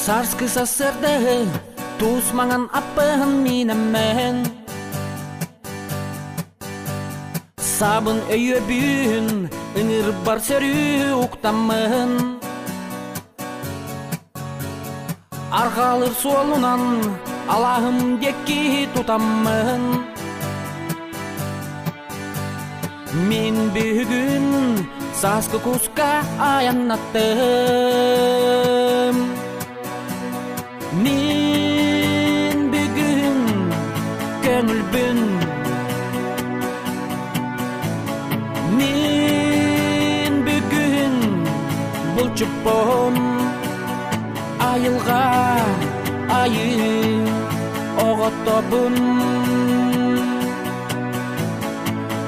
Сарскы сасырды туыс маңан аппын минемен. Сабын өйө бүйін ыңыр бар сөрі уктамын. Арғалыр суолунан алахым декки тутамын. Мен бүгін саскы куска аянаттым. Мен бүгін көңілбін. Мен бүгін бұлчыппын. Айылға айы оғыттобын.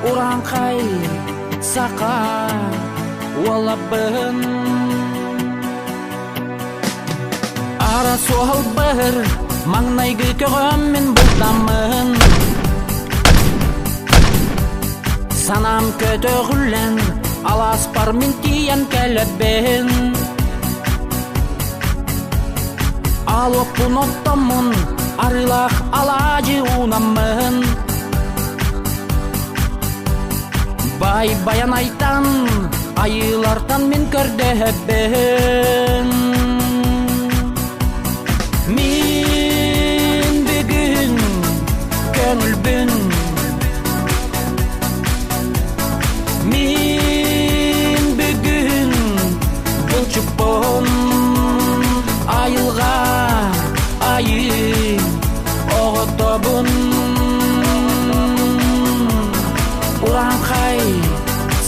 Уранқай сақа олабын. Ара суал бір маңнайғы көғіммен бұлдамын. Санам көтөғілін алас бар мен тиян кәлібін. Ал оппын оттамын арылақ алажы унамын. Бай баян айтан айылартан мен көрдөбін. Мен бүгін көңілбін. Мен бүгін бұлчыппын. Айылға айы оғыттобын. Уранқай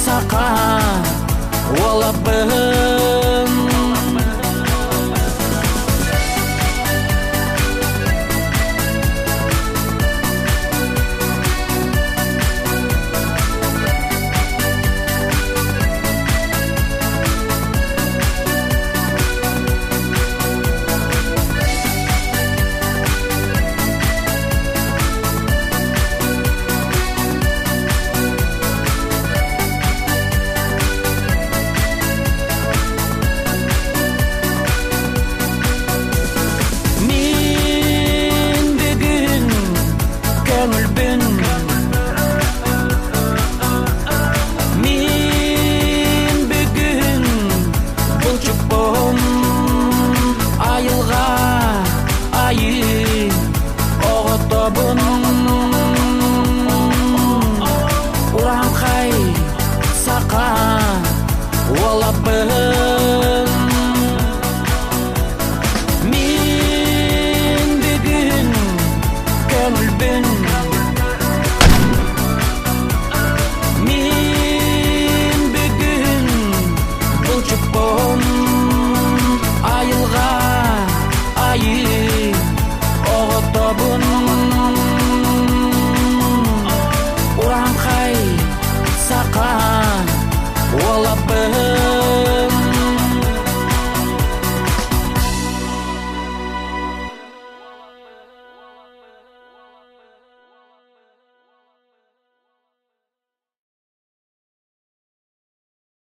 сақа олабын. Мен бүгін бұлчыппын. Айылға айы оғыттобын. Уранқай сақа олабын.